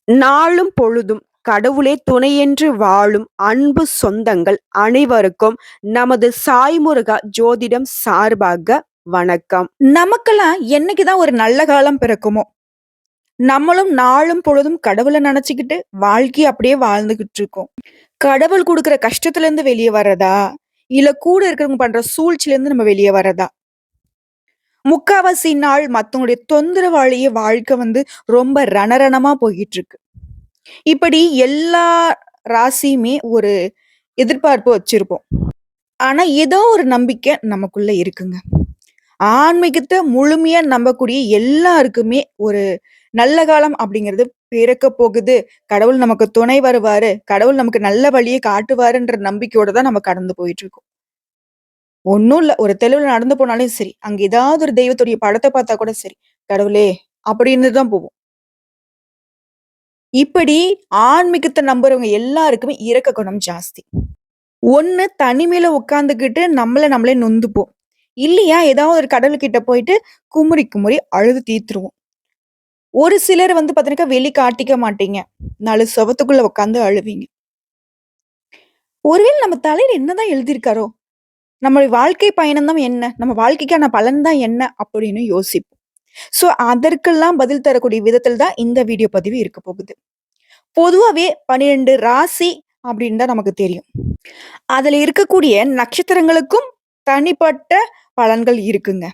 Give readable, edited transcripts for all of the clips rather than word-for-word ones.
நாளும் பொழுதும் கடவுளே துணையென்று வாழும் அன்பு சொந்தங்கள் அனைவருக்கும் நமது சாய்முருகா ஜோதிடம் சார்பாக வணக்கம். நமக்கெல்லாம் என்னைக்குதான் ஒரு நல்ல காலம் பிறக்குமோ, நம்மளும் நாளும் பொழுதும் கடவுளை நினைச்சுக்கிட்டு வாழ்க்கைய அப்படியே வாழ்ந்துகிட்டு இருக்கோம். கடவுள் கொடுக்கிற கஷ்டத்துல இருந்து வெளியே வர்றதா, இல்ல கூட இருக்கிறவங்க பண்ற சூழ்ச்சியில இருந்து நம்ம வெளியே வர்றதா? முக்காவாசி நாள் மத்தவங்களுடைய தொந்தரவாலேயே வாழ்க்கை ரொம்ப ரணரணமா போயிட்டு இருக்கு. இப்படி எல்லா ராசியுமே ஒரு எதிர்பார்ப்பு வச்சிருப்போம். ஆனா, ஏதோ ஒரு நம்பிக்கை நமக்குள்ள இருக்குங்க. ஆன்மீகத்த முழுமையா நம்பக்கூடிய எல்லாருக்குமே ஒரு நல்ல காலம் அப்படிங்கிறது பிறக்க போகுது. கடவுள் நமக்கு துணை வருவாரு. கடவுள் நமக்கு நல்ல வழிய காட்டுவாருன்ற நம்பிக்கையோட தான் நம்ம கடந்து போயிட்டு இருக்கோம். ஒண்ணும் இல்ல. ஒரு தெருவுல நடந்து போனாலும் சரி, அங்க ஏதாவது ஒரு தெய்வத்துடைய படத்த பார்த்தா கூட சரி, கடவுளே அப்படின்னு தான் போவோம். இப்படி ஆன்மீகத்த நம்புறவங்க எல்லாருக்குமே இரக்க குணம் ஜாஸ்தி. ஒண்ணு தனிமையில உட்கார்ந்துகிட்டு நம்மள நம்மளே நொந்துப்போம். இல்லையா ஏதாவது ஒரு கடவுள்கிட்ட போயிட்டு குமுறி குமுறி அழுது தீர்த்துருவோம். ஒரு சிலர் பார்த்தீங்கன்னா வெளி காட்டிக்க மாட்டீங்க. 4 செவுத்துக்குள்ள உட்கார்ந்து அழுவீங்க. ஒருவேளை நம்ம தலையில என்னதான் எழுதியிருக்காரோ? நம்ம வாழ்க்கை பயணம் தான் என்ன? நம்ம வாழ்க்கைக்கான பலன் தான் என்ன? அப்படின்னு யோசிப்போம். சோ அதற்கெல்லாம் பதில் தரக்கூடிய விதத்தில் தான் இந்த வீடியோ பதிவு இருக்க போகுது. பொதுவாவே 12 ராசி அப்படின்னு தான் நமக்கு தெரியும். அதுல இருக்கக்கூடிய நட்சத்திரங்களுக்கும் தனிப்பட்ட பலன்கள் இருக்குங்க.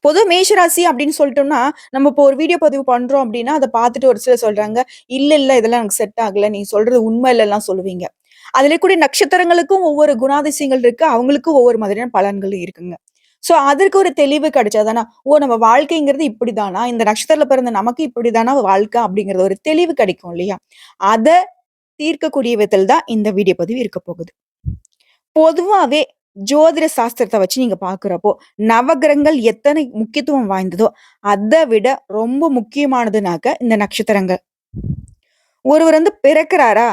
பொதுவா மேஷ ராசி அப்படின்னு சொல்லிட்டோம்னா, நம்ம இப்போ ஒரு வீடியோ பதிவு பண்றோம் அப்படின்னா, அத பார்த்துட்டு ஒரு சிலர் சொல்றாங்க, "இல்ல, இல்ல இதெல்லாம் எனக்கு செட் ஆகல. நீ சொல்றது உண்மை இல்லல்லாம்" சொல்லுவீங்க. அதுல இருக்கக்கூடிய நட்சத்திரங்களுக்கும் ஒவ்வொரு குணாதிசயங்கள் இருக்கு. அவங்களுக்கும் ஒவ்வொரு மாதிரியான பலன்கள் இருக்குங்க. சோ அதற்கு ஒரு தெளிவு கிடைச்சா தானா, ஓ! நம்ம வாழ்க்கைங்கிறது இப்படிதானா? இந்த நட்சத்திரத்துல பிறந்த நமக்கு இப்படிதானா வாழ்க்கை? அப்படிங்கிறது ஒரு தெளிவு கிடைக்கும் இல்லையா? அத தீர்க்கக்கூடிய விதத்தில் தான் இந்த வீடியோ பதிவு இருக்க போகுது. பொதுவாவே ஜோதிட சாஸ்திரத்த வச்சு நீங்க பார்க்கிறப்போ, நவகிரகங்கள் எத்தனை முக்கியத்துவம் வாய்ந்ததோ, அத விட ரொம்ப முக்கியமானதுனாக்க இந்த நட்சத்திரங்கள். ஒருவர் பிறக்கிறாரா,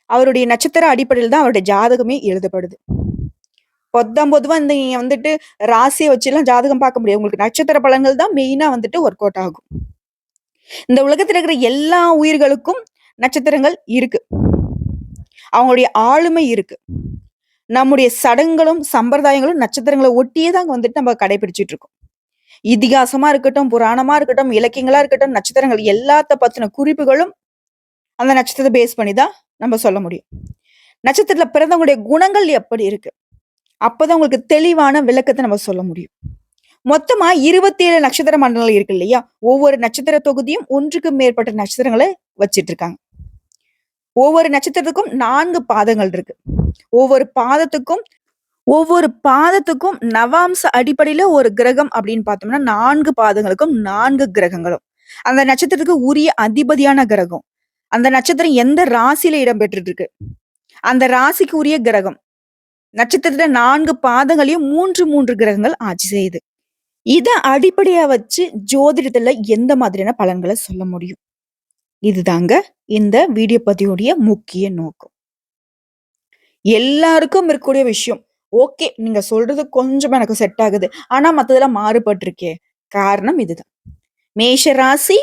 அவருடைய நட்சத்திர அடிப்படையில தான் அவருடைய ஜாதகமே எழுதப்படுது. பொதுவா நீங்க ராசிய வச்சுலாம் ஜாதகம் பார்க்க முடியாது. உங்களுக்கு நட்சத்திர பலன்கள் தான் மெயினா ஒர்க் அவுட் ஆகும். இந்த உலகத்துல இருக்கிற எல்லா உயிர்களுக்கும் நட்சத்திரங்கள் இருக்கு. அவங்களுடைய ஆளுமை இருக்கு. நம்முடைய சடங்குகளும், சம்பிரதாயங்களும் நட்சத்திரங்கள ஒட்டியே தான் நம்ம கடைபிடிச்சுட்டு இருக்கோம். இதிகாசமா இருக்கட்டும், புராணமா இருக்கட்டும், இலக்கியங்களா இருக்கட்டும், நட்சத்திரங்கள் எல்லாத்த பத்தின குறிப்புகளும் அந்த நட்சத்திரத்த பேஸ் பண்ணி தான் நம்ம சொல்ல முடியும். நட்சத்திரத்துல பிறந்தவங்களுடைய குணங்கள் எப்படி இருக்கு? அப்பதான் உங்களுக்கு தெளிவான விளக்கத்த நம்ம சொல்ல முடியும். மொத்தமா 27 நட்சத்திர மண்டலங்கள் இருக்கு இல்லையா? ஒவ்வொரு நட்சத்திர தொகுதியும் 1க்கு மேற்பட்ட நட்சத்திரங்கள வச்சிட்டு இருக்காங்க. ஒவ்வொரு நட்சத்திரத்துக்கும் 4 பாதங்கள் இருக்கு. ஒவ்வொரு பாதத்துக்கும் நவாம்ச அடிப்படையில ஒரு கிரகம் அப்படின்னு பார்த்தோம்னா, 4 பாதங்களுக்கும் 4 கிரகங்களும். அந்த நட்சத்திரத்துக்கு உரிய அதிபதியான கிரகம். அந்த நட்சத்திரம் எந்த ராசியில இடம் பெற்றுட்டு இருக்கு? அந்த ராசிக்கு உரிய கிரகம். நட்சத்திரத்துல 4 பாதங்களையும் 3 கிரகங்கள் ஆட்சி செய்யுது. இத அடிப்படையா வச்சு ஜோதிடத்துல எந்த மாதிரியான பலன்கள சொல்ல முடியும்? இதுதாங்க இந்த வீடியோ பதிவுடைய முக்கிய நோக்கம். எல்லாருக்கும் இருக்கக்கூடிய விஷயம். ஓகே, நீங்க சொல்றது கொஞ்சம் எனக்கு செட் ஆகுது. ஆனா மத்ததெல்லாம் மாறுபட்டிருக்கே. காரணம் இதுதான். மேஷ ராசி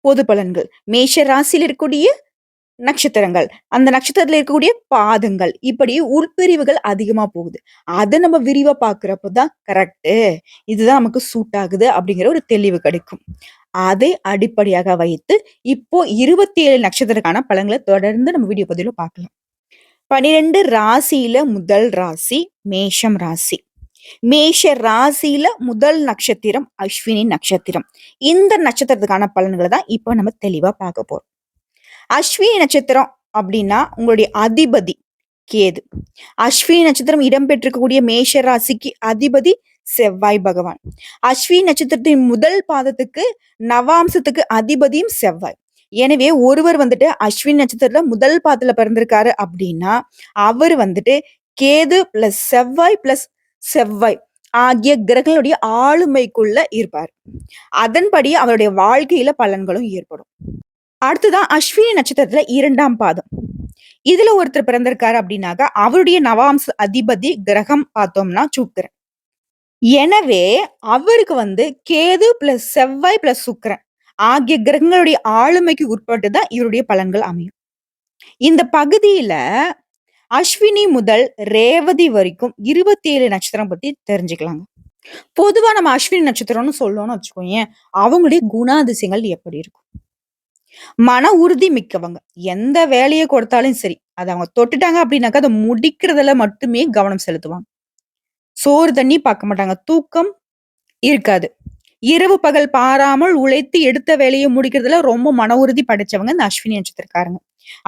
பொது பலன்கள். மேஷ ராசியில இருக்கக்கூடிய நட்சத்திரங்கள். அந்த நட்சத்திரத்துல இருக்கக்கூடிய பாதங்கள். இப்படி உட்பிரிவுகள் அதிகமா போகுது. அத நம்ம விரிவா பார்க்கிறப்ப தான் கரெக்ட்டு. இதுதான் நமக்கு சூட் ஆகுது அப்படிங்கிற ஒரு தெளிவு கிடைக்கும். அதை அடிப்படையாக வைத்து இப்போ 27 நட்சத்திரக்கான பலன்கள தொடர்ந்து நம்ம வீடியோ பதிவுல பார்க்கலாம். 12 ராசியில முதல் ராசி மேஷம் ராசி. மேஷ ராசியில முதல் நட்சத்திரம் அஸ்வினி நட்சத்திரம். இந்த நட்சத்திரத்துக்கான பலன்கள தான் இப்ப நம்ம தெளிவா பார்க்க போறோம். அஸ்வினி நட்சத்திரம் அப்படின்னா உங்களுடைய அதிபதி கேது. அஸ்வினி நட்சத்திரம் இடம்பெற்றிருக்கக்கூடிய மேஷ ராசிக்கு அதிபதி செவ்வாய் பகவான். அஸ்வினி நட்சத்திரத்தின் முதல் பாதத்துக்கு நவாம்சத்துக்கு அதிபதியும் செவ்வாய். எனவே ஒருவர் அஸ்வினி நட்சத்திரத்துல முதல் பாதத்துல பிறந்திருக்காரு அப்படின்னா, அவர் கேது பிளஸ் செவ்வாய் ஆகிய கிரகங்களுடைய ஆளுமைக்குள்ள இருப்பார். அதன்படி அவருடைய வாழ்க்கையில பலன்களும் ஏற்படும். அடுத்ததான் அஸ்வினி நட்சத்திரத்துல 2ஆம் பாதம். இதுல ஒருத்தர் பிறந்திருக்காரு அப்படின்னாக்க அவருடைய நவாம்ச அதிபதி கிரகம் பார்த்தோம்னா சுக்கிரன். எனவே அவருக்கு கேது பிளஸ் செவ்வாய் பிளஸ் சுக்கிரன் ஆகிய கிரகங்களுடைய ஆளுமைக்கு உட்பட்டு தான் இவருடைய பலன்கள் அமையும். இந்த பகுதியில அஸ்வினி முதல் ரேவதி வரைக்கும் 27 நட்சத்திரம் பத்தி தெரிஞ்சுக்கலாங்க. பொதுவா நம்ம அஸ்வினி நட்சத்திரம்னு சொல்லணும்னு வச்சுக்கோயேன், அவங்களுடைய குணாதிசயங்கள் எப்படி இருக்கும்? மன உறுதி மிக்கவங்க. எந்த வேலைய கொடுத்தாலும் சரி, அத அவங்க தொட்டுட்டாங்க அப்படின்னாக்கா, அத முடிக்கிறதுல மட்டுமே கவனம் செலுத்துவாங்க. சோறு, தண்ணி பார்க்க மாட்டாங்க. தூக்கம் இருக்காது. இரவு பகல் பாராமல் உழைத்து எடுத்த வேலைய முடிக்கிறதுல ரொம்ப மன உறுதி படைச்சவங்க இந்த அஸ்வினி நட்சத்திரக்காரங்க.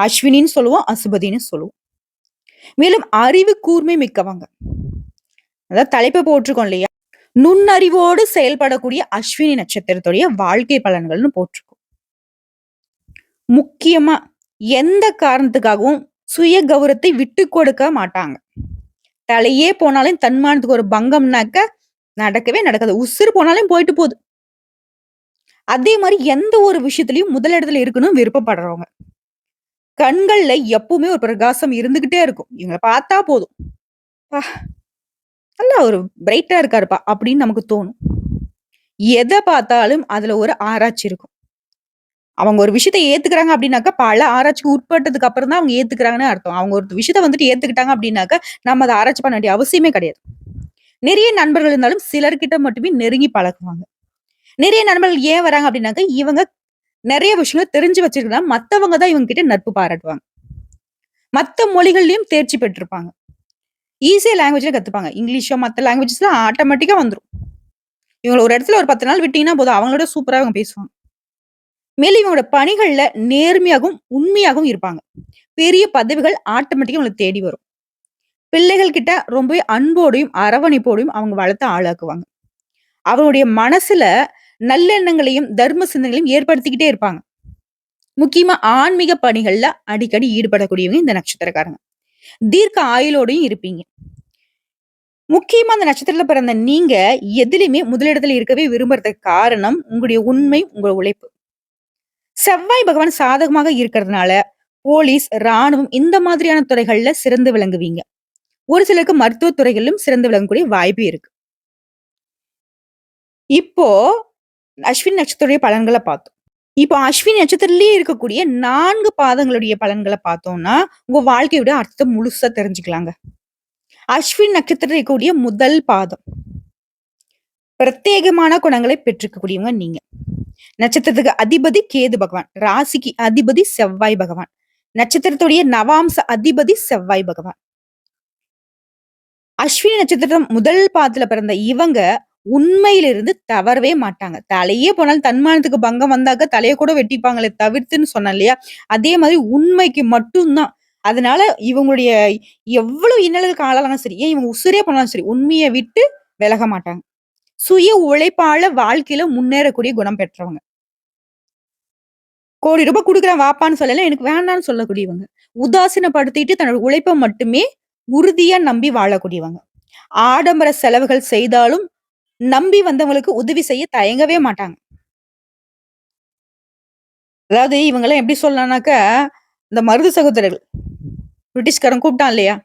அஸ்வினின்னு சொல்லுவோம், அசுபதின்னு சொல்லுவோம். மேலும் அறிவு கூர்மை மிக்கவங்க. அதாவது தலைப்பை போட்டிருக்கோம் இல்லையா? நுண்ணறிவோடு செயல்படக்கூடிய அஸ்வினி நட்சத்திரத்துடைய வாழ்க்கை பலன்கள்னு போட்டிருக்கோம். முக்கியமா எந்த காரணத்துக்காகவும் சுய கௌரவத்தை விட்டு கொடுக்க மாட்டாங்க. தலையே போனாலும் தன்மானத்துக்கு ஒரு பங்கம்னாக்க நடக்கவே நடக்காது. உசுறு போனாலும் போயிட்டு போகுது. அதே மாரி எந்த ஒரு விஷயத்திலயும் முதலிடத்துல இருக்கணும்னு விருப்பப்படுறவங்க. கண்கள்ல எப்பவுமே ஒரு பிரகாசம் இருந்துகிட்டே இருக்கும். இவங்கள பார்த்தா போதும். "அப்பா! நல்லா ஒரு பிரைட்டா இருக்காருப்பா" அப்படின்னு நமக்கு தோணும். எத பார்த்தாலும் அதுல ஒரு ஆராய்ச்சி இருக்கும். அவங்க ஒரு விஷயத்த ஏத்துக்கிறாங்க அப்படின்னாக்கா, பல ஆராய்ச்சிக்கு உட்பட்டதுக்கு அப்புறம் தான் அவங்க ஏத்துக்கிறாங்கன்னு அர்த்தம். அவங்க ஒரு விஷயத்த வந்துட்டு ஏத்துக்கிட்டாங்க அப்படின்னாக்கா, நம்ம அத ஆராய்ச்சி பண்ண வேண்டிய அவசியமே கிடையாது. நிறைய நண்பர்கள் இருந்தாலும் சிலர்கிட்ட மட்டுமே நெருங்கி பழகுவாங்க. நிறைய நண்பர்கள் ஏன் வராங்க அப்படின்னாக்கா, இவங்க நெறைய விஷயங்கள தெரிஞ்சு வச்சிருக்கனால, மத்தவங்க தான் இவங்க கிட்ட நட்பு பாராட்டுவாங்க. மத்த மொழிகள்லயும் தேர்ச்சி பெற்றிருப்பாங்க. ஈஸியா லாங்குவேஜ்ல கத்துப்பாங்க. இங்கிலீஷோ மத்த லாங்குவேஜஸ்லாம் ஆட்டோமேட்டிக்கா வந்துரும். இவங்கள ஒரு இடத்துல ஒரு 10 நாள் விட்டீங்கன்னா போதும், அவங்களோட சூப்பரா இவங்க பேசுவாங்க. மேலும் இவங்களோட பணிகள்ல நேர்மையாகவும், உண்மையாகவும் இருப்பாங்க. பெரிய பதவிகள் ஆட்டோமேட்டிக்கா உங்களுக்கு தேடி வரும். பிள்ளைகள் கிட்ட ரொம்பவே அன்போடையும், அரவணைப்போடையும் அவங்க வளர்த்து ஆளாக்குவாங்க. அவருடைய மனசுல நல்லெண்ணங்களையும், தர்ம சிந்தனைகளையும் ஏற்படுத்திக்கிட்டே இருப்பாங்க. முக்கியமா ஆன்மீக பணிகள்ல அடிக்கடி ஈடுபடக்கூடியவங்க இந்த நட்சத்திரக்காரங்க. தீர்க்க ஆயுளோடையும் இருப்பீங்க. முக்கியமா அந்த நட்சத்திரத்துல பிறந்த நீங்க எதிலுமே முதலிடத்துல இருக்கவே விரும்புறதுக்கு காரணம் உங்களுடைய உண்மை, உங்க உழைப்பு. செவ்வாய் பகவான் சாதகமாக இருக்கிறதுனால போலீஸ், ராணுவம் இந்த மாதிரியான துறைகள்ல சிறந்து விளங்குவீங்க. ஒரு சிலருக்கு மருத்துவ துறைகளிலும் சிறந்து விளங்கக்கூடிய வாய்ப்பு இருக்கு. இப்போ அஸ்வினி நட்சத்திரத்துடைய பலன்கள பார்த்தோம். இப்போ அஸ்வினி நட்சத்திரத்திலேயே இருக்கக்கூடிய 4 பாதங்களுடைய பலன்கள பார்த்தோம்னா, உங்க வாழ்க்கையோட அர்த்தம் முழுசா தெரிஞ்சுக்கலாங்க. அஸ்வினி நட்சத்திரத்தில் இருக்கக்கூடிய முதல் பாதம். பிரத்யேகமான குணங்களை பெற்றிருக்கக்கூடியவங்க நீங்க. நட்சத்திரத்துக்கு அதிபதி கேது பகவான். ராசிக்கு அதிபதி செவ்வாய் பகவான். நட்சத்திரத்துடைய நவாம்ச அதிபதி செவ்வாய் பகவான். அஸ்வினி நட்சத்திரம் முதல் பாதத்துல பிறந்த இவங்க உண்மையிலிருந்து தவறவே மாட்டாங்க. தலையே போனாலும் தன்மானத்துக்கு பங்கம் வந்தாக்க தலைய கூட வெட்டிப்பாங்களே தவிர்த்துன்னு சொன்னேன் இல்லையா? அதே மாதிரி உண்மைக்கு மட்டும் தான். அதனால இவங்களுடைய எவ்வளவு இன்னல்களுக்கு ஆளானாலும் சரி, ஏன் இவங்க உசுரே போனாலும் சரி, உண்மைய விட்டு விலக மாட்டாங்க. சுய உழைப்பால வாழ்க்கையில முன்னேறக்கூடிய குணம் பெற்றவங்க. கோடி ரூபாய் குடுக்குறேன் வாப்பான்னு சொல்லல, எனக்கு வேண்டான்னு சொல்லக்கூடியவங்க. உதாசீனப்படுத்திட்டு தன்னோட உழைப்ப மட்டுமே உறுதியா நம்பி வாழக்கூடியவங்க. ஆடம்பர செலவுகள் செய்தாலும் நம்பி வந்தவங்களுக்கு உதவி செய்ய தயங்கவே மாட்டாங்க. அதாவது இவங்கலாம் எப்படி சொல்லலாம்னாக்கா, இந்த மருது சகோதரர்கள். பிரிட்டிஷ்காரன் கூப்பிட்டான் இல்லையா?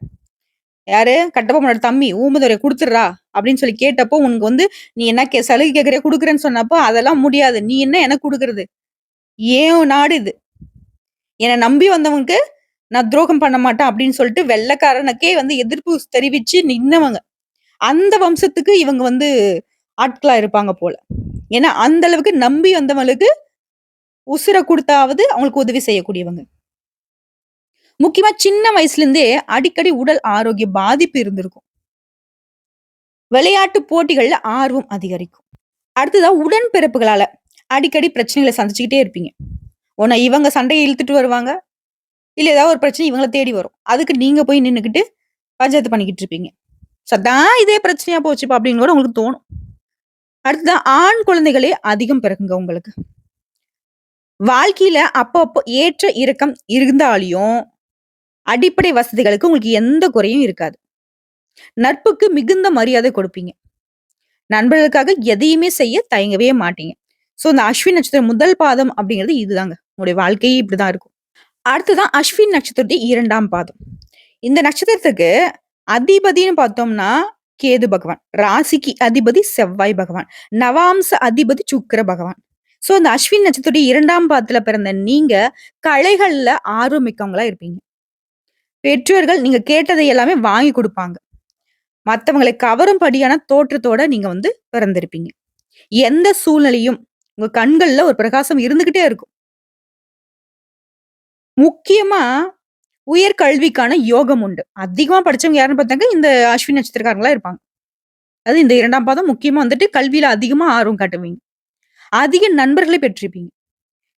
யாரு? கட்டபொம்மனோட தம்பி ஊமதுரைய குடுத்துடுறா அப்படின்னு சொல்லி கேட்டப்போ, உனக்கு வந்து நீ என்ன சலுகை கேட்கறியா குடுக்குறேன்னு சொன்னப்போ, அதெல்லாம் முடியாது. நீ என்ன எனக்கு குடுக்குறது? ஏன் நாடு இது. என்ன நம்பி வந்தவனுக்கு நான் துரோகம் பண்ண மாட்டேன் அப்படின்னு சொல்லிட்டு வெள்ளைக்காரனுக்கே வந்து எதிர்ப்பு தெரிவிச்சு நின்னவங்க. அந்த வம்சத்துக்கு இவங்க வந்து ஆட்களா இருப்பாங்க போல. ஏன்னா அந்த அளவுக்கு நம்பி வந்தவங்களுக்கு உசுர குடுத்தாவது அவங்களுக்கு உதவி செய்யக்கூடியவங்க. முக்கியமா சின்ன வயசுல இருந்தே அடிக்கடி உடல் ஆரோக்கிய பாதிப்பு இருந்திருக்கும். விளையாட்டு போட்டிகள்ல ஆர்வம் அதிகரிக்கும். அடுத்ததா உடன்பிறப்புகளால அடிக்கடி பிரச்சனைகளை சந்திச்சுக்கிட்டே இருப்பீங்க. ஒண்ணு இவங்க சண்டைய இழுத்துட்டு வருவாங்க. இல்ல ஏதாவது ஒரு பிரச்சனை இவங்கள தேடி வரும். அதுக்கு நீங்க போய் நின்னுகிட்டு பஞ்சாயத்து பண்ணிக்கிட்டு இருப்பீங்க. சதான் இதே பிரச்சனையா போச்சுப்பா அப்படின்னு கூட உங்களுக்கு தோணும். அடுத்ததா ஆண் குழந்தைகளே அதிகம் பிறக்குங்க உங்களுக்கு. வாழ்க்கையில அப்பப்போ ஏற்ற இறக்கம் இருந்தாலும் அடிப்படை வசதிகளுக்கு உங்களுக்கு எந்த குறையும் இருக்காது. நட்புக்கு மிகுந்த மரியாதை கொடுப்பீங்க. நண்பர்களுக்காக எதையுமே செய்ய தயங்கவே மாட்டீங்க. சோ இந்த அஸ்வின் நட்சத்திரம் முதல் பாதம் அப்படிங்கிறது இதுதாங்க. உங்களுடைய வாழ்க்கையே இப்படிதான் இருக்கும். அடுத்ததான் அஸ்வின் நட்சத்திரத்துடைய 2ஆம் பாதம். இந்த நட்சத்திரத்துக்கு அதிபதின்னு பார்த்தோம்னா கேது பகவான். ராசிக்கு அதிபதி செவ்வாய் பகவான். நவாம்ச அதிபதி சுக்கிர பகவான். சோ, இந்த அஸ்வினி நட்சத்திரத்துடைய 2ஆம் பாதத்துல பிறந்த நீங்க, கலைகள்ல ஆர்வம் மிக்கவங்களா இருப்பீங்க. பெற்றோர்கள் நீங்க கேட்டதை எல்லாமே வாங்கி குடுப்பாங்க. மத்தவங்களை கவரும்படியான தோற்றத்தோட நீங்க பிறந்திருப்பீங்க. எந்த சூழ்நிலையும் உங்க கண்கள்ல ஒரு பிரகாசம் இருந்துகிட்டே இருக்கும். முக்கியமா உயர் கல்விக்கான யோகம் உண்டு. அதிகமா படிச்சவங்க யாருன்னு பார்த்தாக்க, இந்த அஸ்வினி நட்சத்திரக்காரங்களா இருப்பாங்க. அது இந்த 2ஆம் பாதம் முக்கியமா கல்வியில அதிகமா ஆர்வம் காட்டுவீங்க. அதிக நண்பர்களை பெற்றிருப்பீங்க.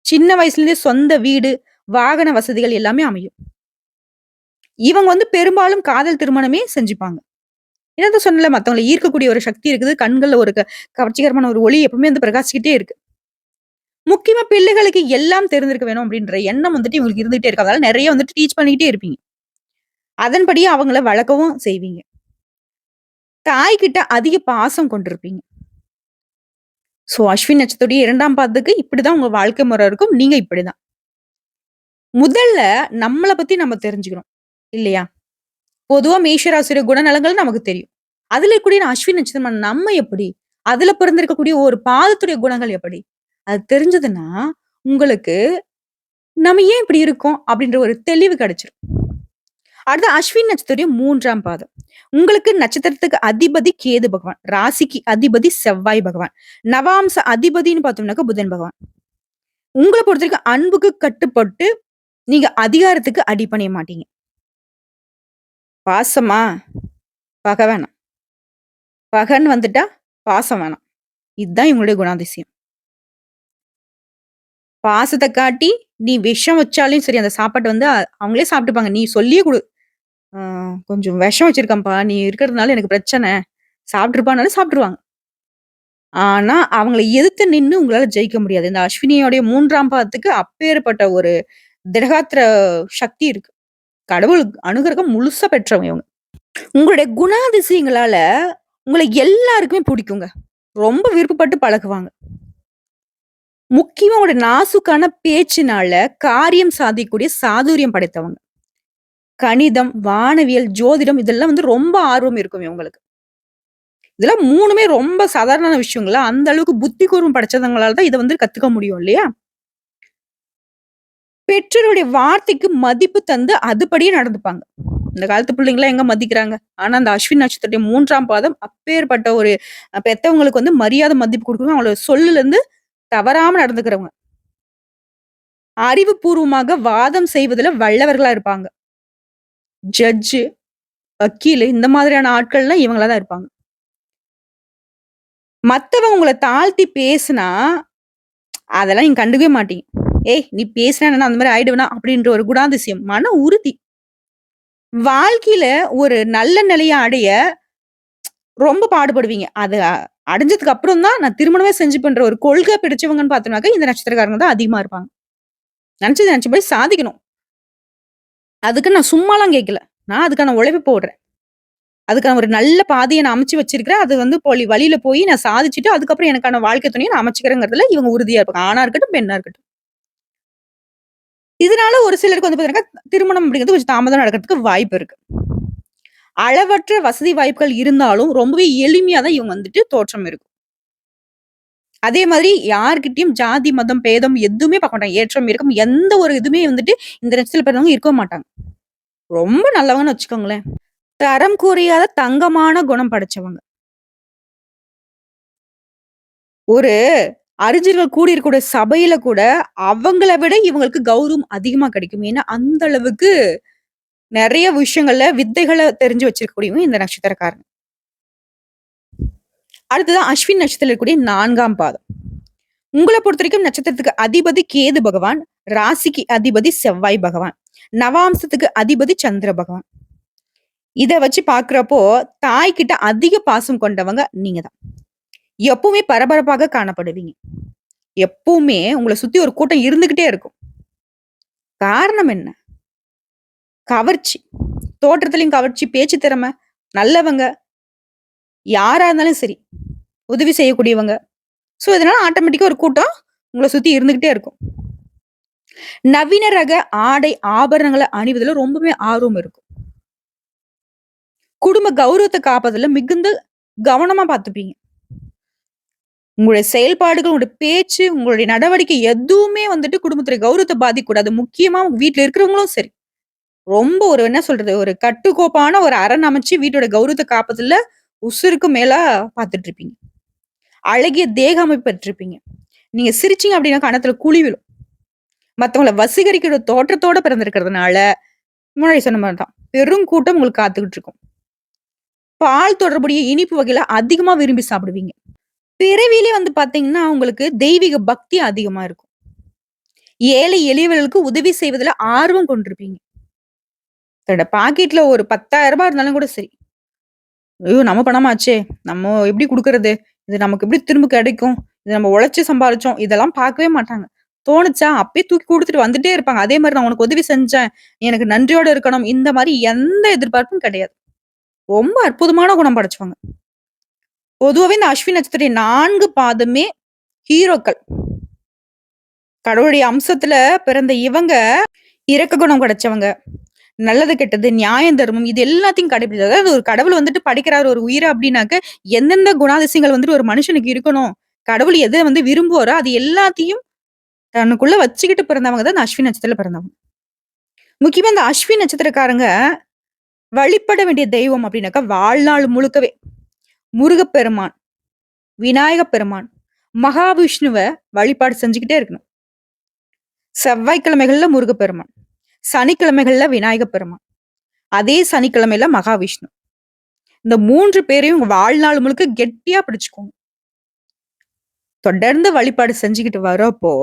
சின்ன வயசுலேருந்தே சொந்த வீடு, வாகன வசதிகள் எல்லாமே அமையும். இவங்க பெரும்பாலும் காதல் திருமணமே செஞ்சுப்பாங்க. என்னதான் சொன்னேன்ல மத்தவங்கள ஈர்க்கக்கூடிய ஒரு சக்தி இருக்குது. கண்கள்ல ஒரு கவர்ச்சிகரமான ஒரு ஒளி எப்பவுமே பிரகாசிச்சுக்கிட்டே இருக்கு. முக்கியமா பிள்ளைகளுக்கு எல்லாம் தெரிந்திருக்க வேணும் அப்படின்ற எண்ணம் இவங்களுக்கு இருந்துகிட்டே இருக்கு. அதனால நெறைய டீச் பண்ணிக்கிட்டே இருப்பீங்க. அதன்படியே அவங்கள வளர்க்கவும் செய்வீங்க. தாய்கிட்ட அதிக பாசம் கொண்டிருப்பீங்க. சோ, அஸ்வினி நட்சத்திரத்துடைய 2ஆம் பாதத்துக்கு இப்படிதான் உங்க வாழ்க்கை முறை இருக்கும். நீங்க இப்படிதான். முதல்ல நம்மள பத்தி நம்ம தெரிஞ்சுக்கணும். இல்லையா? பொதுவா மேஷ ராசியோட குணநலங்கள் நமக்கு தெரியும். அதுல இருக்கக்கூடிய அஸ்வினி நட்சத்திரம் நம்ம எப்படி? அதுல பிறந்திருக்கக்கூடிய ஒரு பாதத்துடைய குணங்கள் எப்படி? அது தெரிஞ்சதுன்னா, உங்களுக்கு நம்ம ஏன் இப்படி இருக்கோம்? அப்படின்ற ஒரு தெளிவு கிடைச்சிரும். அடுத்து அஸ்வினி நட்சத்திரத்துடைய 3ஆம் பாதம். உங்களுக்கு நட்சத்திரத்துக்கு அதிபதி கேது பகவான். ராசிக்கு அதிபதி செவ்வாய் பகவான். நவாம்ச அதிபதின்னு பார்த்தோம்னாக்க புதன் பகவான். உங்கள பொறுத்தவரைக்கும் அன்புக்கு கட்டுப்பட்டு, நீங்க அதிகாரத்துக்கு அடிபணிய மாட்டீங்க. பாசமா? பகை வேணாம். பகைன்னு வந்துட்டா பாசம் வேணாம். இதுதான் இவங்களுடைய குணாதிசயம். பாசத்த காட்டி, நீ விஷம் வச்சாலும் சரி, அந்த சாப்பாட்ட அவங்களே சாப்பிட்டுப்பாங்க. நீ சொல்லியே குடு. "ஆ கொஞ்சம் விஷம் வச்சிருக்கேன்ப்பா, நீ இருக்கிறதுனால எனக்கு பிரச்சனை." சாப்பிட்டுருப்பானாலும் சாப்பிட்டுருவாங்க. ஆனா, அவங்கள எதிர்த்து நின்னு உங்களால ஜெயிக்க முடியாது. இந்த அஸ்வினியோடைய 3ஆம் பாதத்துக்கு அப்பேற்பட்ட ஒரு திடகாத்திர சக்தி இருக்கு. கடவுள் அனுகிரகம் முழுசா பெற்றவங்க இவங்க. உங்களுடைய குணாதிசயங்களால உங்கள எல்லாருக்குமே புடிக்குங்க. ரொம்ப விருப்பப்பட்டு பழகுவாங்க. முக்கியமா உங்களுடைய நாசூக்கான பேச்சினால காரியம் சாதிக்கக்கூடிய சாதுரியம் படைத்தவங்க. கணிதம், வானவியல், ஜோதிடம் இதெல்லாம் ரொம்ப ஆர்வம் இருக்கும் இவங்களுக்கு. இதெல்லாம் 3மே ரொம்ப சாதாரணமான விஷயங்கள. அந்த அளவுக்கு புத்தி கூர்மம் படைச்சவங்களால தான் இத கத்துக்க முடியும் இல்லையா? பெற்றோருடைய வார்த்தைக்கு மதிப்பு தந்து அதுபடியே நடந்துப்பாங்க. இந்த காலத்து பிள்ளைங்கலாம் எங்க மதிக்கிறாங்க? ஆனா, அந்த அஸ்வினி நட்சத்திரத்துடைய 3ஆம் பாதம் அப்பேற்பட்ட ஒரு பெத்தவங்களுக்கு மரியாதை மதிப்பு குடுக்கணும். அவங்களோட சொல்லுலருந்து தவறாம நடந்துக்கிறவங்க. அறிவுபூர்வமாக வாதம் செய்வதில வல்லவர்களா இருப்பாங்க. ஜட்ஜு, வக்கீலு இந்த மாதிரியான ஆட்கள்லாம் இவங்களா தான் இருப்பாங்க. மத்தவங்க உங்கள தாழ்த்தி பேசுனா, அதெல்லாம் நீங்க கண்டுக்கவே மாட்டீங்க. "ஏய்! நீ பேசினா என்ன அந்த மாரி ஆயிடுவேனா?" அப்படின்ற ஒரு குணாதிசயம், மன உறுதி. வாழ்க்கையில ஒரு நல்ல நிலைய அடைய ரொம்ப பாடுபடுவீங்க. அது அடைஞ்சதுக்கு அப்புறம் தான் நான் திருமணமே செஞ்சுப்பேன்ற ஒரு கொள்கை பிடிச்சவங்கன்னு பார்த்தோம்னாக்க, இந்த நட்சத்திரக்காரங்க தான் அதிகமா இருப்பாங்க. நெனச்சது நெனச்சபடி சாதிக்கணும். அதுக்கு நான் சும்மாலாம் கேட்கல. நான் அதுக்கான உழைப்பு போடுறேன். அதுக்கான ஒரு நல்ல பாதைய நான் அமைச்சு வச்சிருக்கிறேன். அது வழியில போய் நான் சாதிச்சுட்டு, அதுக்கப்புறம் எனக்கான வாழ்க்கை துணைய நான் அமைச்சுக்கிறேங்கிறதுல இவங்க உறுதியா இருப்பாங்க. ஆணா இருக்கட்டும், பெண்ணா இருக்கட்டும். இதனால ஒரு சிலருக்கு பார்த்தீங்கன்னா, திருமணம் அப்படிங்கிறது கொஞ்சம் தாமதம் நடக்கிறதுக்கு வாய்ப்பு இருக்கு. அளவற்ற வசதி வாய்ப்புகள் இருந்தாலும், ரொம்பவே எளிமையா தான் இவங்க தோற்றம் இருக்கும். அதே மாதிரி யார்கிட்டயும் ஜாதி, மதம், பேதம் எதுவுமே பார்க்க மாட்டாங்க. ஏற்றம், இறக்கம் எந்த ஒரு இதுவுமே இந்த நட்சத்திரத்துல பிறந்தவங்க இருக்கவும் மாட்டாங்க. ரொம்ப நல்லவங்கன்னு வச்சுக்கோங்களேன். தரம் குறையாத தங்கமான குணம் படைச்சவங்க. ஒரு அறிஞர்கள் கூடியிருக்கக்கூடிய சபையில கூட அவங்கள விட இவங்களுக்கு கௌரவம் அதிகமா கிடைக்கும். ஏன்னா, அந்த அளவுக்கு நெறைய விஷயங்கள்ல வித்தைகள தெரிஞ்சு வச்சிருக்கக்கூடியவங்க இந்த நட்சத்திரக்காரங்க. அடுத்தது அஸ்வின் நட்சத்திரத்துல இருக்கக்கூடிய 4ஆம் பாதம். உங்கள பொறுத்தவரைக்கும் நட்சத்திரத்துக்கு அதிபதி கேது பகவான், ராசிக்கு அதிபதி செவ்வாய் பகவான், நவாம்சத்துக்கு அதிபதி சந்திர பகவான். இத வச்சு பார்க்கிறப்போ, தாய் கிட்ட அதிக பாசம் கொண்டவங்க நீங்க தான். எப்பவுமே பரபரப்பாக காணப்படுவீங்க. எப்பவுமே உங்கள சுத்தி ஒரு கூட்டம் இருந்துகிட்டே இருக்கும். காரணம் என்ன? கவர்ச்சி. தோற்றத்திலயும் கவர்ச்சி, பேச்சு திறமை, நல்லவங்க. யாரா இருந்தாலும் சரி. உதவி செய்யக்கூடியவங்க. சோ, இதனால ஆட்டோமேட்டிக்கா ஒரு கூட்டம் உங்கள சுத்தி இருந்துகிட்டே இருக்கும். நவீன ரக ஆடை, ஆபரணங்கள அணிவதில ரொம்பவே ஆர்வம் இருக்கும். குடும்ப கௌரவத்த காப்பதில மிகுந்த கவனமா பார்த்துப்பீங்க. உங்களுடைய செயல்பாடுகள், உங்களுடைய பேச்சு, உங்களுடைய நடவடிக்கை எதுவுமே வந்துட்டு குடும்பத்துடைய கௌரவத்த பாதிக்கக்கூடாது. முக்கியமா உங்க வீட்ல இருக்கிறவங்களும் சரி. ரொம்ப ஒரு என்ன சொல்றது? ஒரு கட்டுக்கோப்பான ஒரு அரண் அமைச்சு வீட்டோட கௌரவத்த காப்பதுல உசுருக்கு மேலா பார்த்துட்டு இருப்பீங்க. அழகிய தேக அமைப்பு பெற்றிருப்பீங்க. நீங்க சிரிச்சீங்க அப்டின்னா கன்னத்துல குழி விழும். மத்தவங்கள வசீகரிக்கிற தோற்றத்தோட பிறந்திருக்கிறதுனால, முன்னாடி சொன்ன மாரி தான். பெருங்கூட்டம் உங்களுக்கு காத்துக்கிட்டு இருக்கும். பால் தொடர்புடைய இனிப்பு வகையில அதிகமா விரும்பி சாப்பிடுவீங்க. பிறவியிலே வந்து பார்த்தீங்கன்னா, உங்களுக்கு தெய்வீக பக்தி அதிகமா இருக்கும். ஏழை எளியவர்களுக்கு உதவி செய்வதில ஆர்வம் கொண்டிருப்பீங்க. தன்னோட பாக்கெட்ல ஒரு ரூ. 10,000 இருந்தாலும் கூட சரி. ஐயோ! நம்ம பணமாச்சே! நம்ம எப்படி குடுக்குறது? இது நமக்கு எப்படி திரும்ப கிடைக்கும்? இது நம்ம உழைச்சு சம்பாரிச்சோம். இதெல்லாம் பார்க்கவே மாட்டாங்க. தோணுச்சா, அப்பயே தூக்கி குடுத்துட்டு வந்துட்டே இருப்பாங்க. அதே மாரி நான் உனக்கு உதவி செஞ்சேன். நீ எனக்கு நன்றியோட இருக்கணும். இந்த மாரி எந்த எதிர்பார்ப்பும் கிடையாது. ரொம்ப அற்புதமான குணம் படைச்சவங்க. பொதுவாவே இந்த அஸ்வினி நட்சத்திரம் 4 பாதமே ஹீரோக்கள். கடவுளுடைய அம்சத்துல பிறந்த இவங்க இரக்க குணம் படைச்சவங்க. நல்லது, கெட்டது, நியாயம், தர்மம் இது எல்லாத்தையும் கடைபிடிச்சு அதாவது ஒரு கடவுள் வந்துட்டு படைக்கிறாரு ஒரு உயிர அப்டின்னாக்க, எந்தெந்த குணாதிசயங்கள் வந்துட்டு ஒரு மனுஷனுக்கு இருக்கணும். கடவுள் எத வந்து விரும்புவாரோ, அது எல்லாத்தையும் தனக்குள்ள வச்சுக்கிட்டு பிறந்தவங்க தான் இந்த அஸ்வினி நட்சத்திரத்துல பிறந்தவங்க. முக்கியமா இந்த அஸ்வினி நட்சத்திரக்காரங்க வழிபட வேண்டிய தெய்வம் அப்டின்னாக்கா, வாழ்நாள் முழுக்கவே முருகப்பெருமான், விநாயகப் பெருமான், மகாவிஷ்ணுவ வழிபாடு செஞ்சுக்கிட்டே இருக்கணும். செவ்வாய்க்கிழமைகள்ல முருகப்பெருமான், சனிக்கிழமைகள்ல விநாயகப் பெருமான், அதே சனிக்கிழமையில மகாவிஷ்ணு. இந்த 3 பேரையும் உங்க வாழ்நாள் முழுக்க கெட்டியா பிடிச்சுக்கோங்க. தொடர்ந்து வழிபாடு செஞ்சுகிட்டு வரப்போ,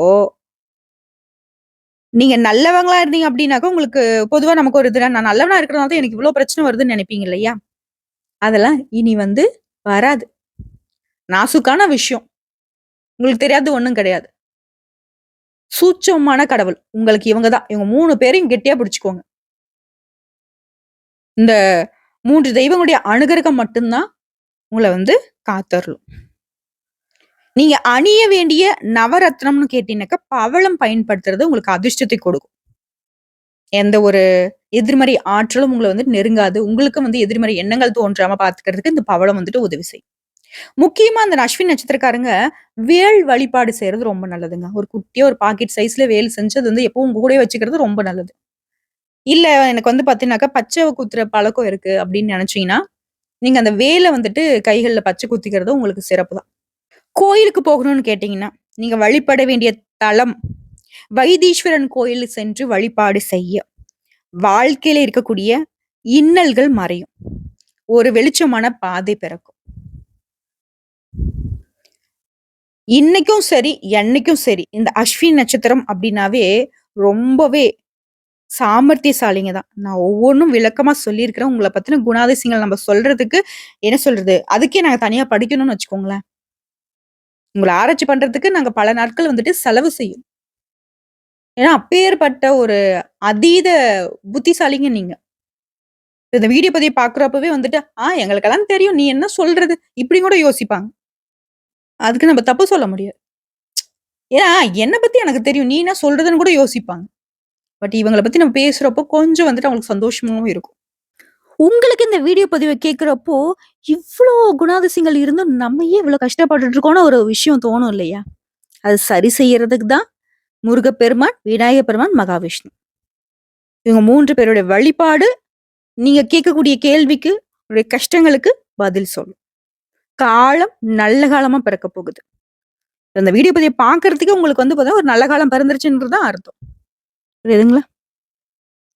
நீங்க நல்லவங்களா இருந்தீங்க அப்டின்னாக்க, உங்களுக்கு பொதுவா நமக்கு ஒரு இது நான் நல்லவனா இருக்கிறனால தான் எனக்கு இவ்ளோ பிரச்சனை வருதுன்னு நெனைப்பீங்க இல்லையா? அதெல்லாம் இனி வந்து வராது. நாசூக்கான விஷயம். உங்களுக்கு தெரியாதது ஒண்ணும் கிடையாது. சூட்சமமான கடவுள். உங்களுக்கு இவங்க தான். இவங்க 3 பேரையும் கெட்டியா பிடிச்சுக்கோங்க. இந்த 3 தெய்வங்களுடைய அனுகிரகம் மட்டும் தான் உங்கள வந்து காத்தருளும். நீங்க அணிய வேண்டிய நவரத்னம்னு கேட்டீங்கன்னாக்கா, பவளம் பயன்படுத்துறது உங்களுக்கு அதிர்ஷ்டத்தை கொடுக்கும். எந்த ஒரு எதிர்மறை ஆற்றலும் உங்கள வந்து நெருங்காது. உங்களுக்கும் வந்து எதிர்மறை எண்ணங்கள் தோன்றாம பார்த்துக்கிறதுக்கு இந்த பவளம் வந்துட்டு உதவி செய்யும். முக்கியமா அந்த அஸ்வினி நட்சத்திரக்காரங்க வேல் வழிபாடு செய்றது ரொம்ப நல்லதுங்க. ஒரு குட்டியா ஒரு பாக்கெட் சைஸ்ல வேல் செஞ்சு அது வந்து எப்பவும் உங்க கூடயே வச்சுக்கிறது ரொம்ப நல்லது. இல்ல எனக்கு வந்து பார்த்தீங்கன்னாக்கா, பச்சை குத்துற பழக்கம் இருக்கு அப்படின்னு நெனச்சீங்கன்னா, நீங்க அந்த வேல வந்துட்டு கைகள்ல பச்சை குத்திக்கிறது உங்களுக்கு சிறப்பு தான். கோயிலுக்கு போகணும்னு கேட்டீங்கன்னா, நீங்க வழிபட வேண்டிய தலம், வைத்தீஸ்வரன் கோயில் சென்று வழிபாடு செய்ய, வாழ்க்கையில இருக்கக்கூடிய இன்னல்கள் மறையும். ஒரு வெளிச்சமான பாதை பிறக்கும். இன்னைக்கும் சரி, என்னைக்கும் சரி, இந்த அஸ்வினி நட்சத்திரம் அப்டின்னாவே ரொம்பவே சாமர்த்தியசாலிங்க தான். நான் ஒவ்வொன்னும் விளக்கமா சொல்லியிருக்கிறேன். உங்கள பத்தின குணாதிசயங்கள் நம்ம சொல்றதுக்கு என்ன சொல்றது? அதுக்கே நாங்க தனியா படிக்கணும்னு வச்சுக்கோங்களேன். உங்கள ஆராய்ச்சி பண்றதுக்கு நாங்க பல நாட்கள் வந்துட்டு செலவு செய்யும். ஏன்னா, அப்பேற்பட்ட ஒரு அதீத புத்திசாலிங்க நீங்க. இந்த வீடியோ பதிவு பார்க்குறப்பவே வந்துட்டு, எங்களுக்கெல்லாம் தெரியும். நீ என்ன சொல்றது?" இப்படி கூட யோசிப்பாங்க. அதுக்கு நம்ம தப்பு சொல்ல முடியாது. ஏன்னா, என்ன பத்தி எனக்கு தெரியும். நீ என்ன சொல்றதுன்னு கூட யோசிப்பாங்க. பட் இவங்கள பத்தி நம்ம பேசுறப்போ கொஞ்சம் வந்துட்டு அவங்களுக்கு சந்தோஷமாவும் இருக்கும். உங்களுக்கு இந்த வீடியோ பதிவ கேட்கிறப்போ, இவ்ளோ குணாதிசயங்கள் இருந்தும் நம்ம ஏன் இவ்ளோ கஷ்டப்பட்டுட்டு இருக்கோம்னு ஒரு விஷயம் தோணும் இல்லையா? அது சரி செய்யறதுக்கு தான் முருகப்பெருமான், விநாயகப் பெருமான், மகாவிஷ்ணு. இவங்க 3 பேருடைய வழிபாடு, நீங்க கேட்கக்கூடிய கேள்விக்கு, உங்களுடைய கஷ்டங்களுக்கு பதில் சொல்லும். காலம் நல்ல காலமா பிறக்கப் போகுது. அந்த வீடியோ பதிவ பார்க்கறதுக்கே உங்களுக்கு வந்து பார்த்தா ஒரு நல்ல காலம் பிறந்துருச்சுன்றது தான் அர்த்தம். புரியுதுங்களா?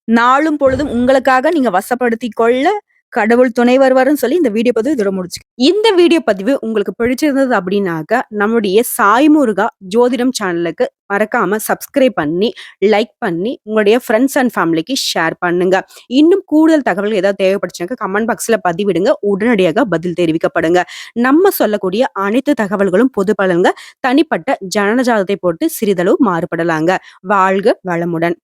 நாளும் பொழுதும் உங்களுக்காக நீங்க வசப்படுத்திக் கொள்ள கடவுள் துணை வருவாருன்னு சொல்லி இந்த வீடியோ பதிவு இதோட முடிச்சு. இந்த வீடியோ பதிவு உங்களுக்கு பிடிச்சிருந்தது அப்படின்னாக்க நம்முடைய சாய் முருகா ஜோதிடம் சேனலுக்கு மறக்காம சப்ஸ்கிரைப் பண்ணி லைக் பண்ணி உங்களுடைய ஃப்ரெண்ட்ஸ் அண்ட் ஃபேமிலிக்கு ஷேர் பண்ணுங்க. இன்னும் கூடுதல் தகவல்கள் ஏதாவது தேவைப்படுச்சுனாக்க கமெண்ட் பாக்ஸ்ல பதிவிடுங்க. உடனடியாக பதில் தெரிவிக்கப்படுங்க. நம்ம சொல்லக்கூடிய அனைத்து தகவல்களும் பொது பலன்க தனிப்பட்ட ஜனனஜாதத்தை போட்டு சிறிதளவு மாறுபடலாங்க. வாழ்க வளமுடன்.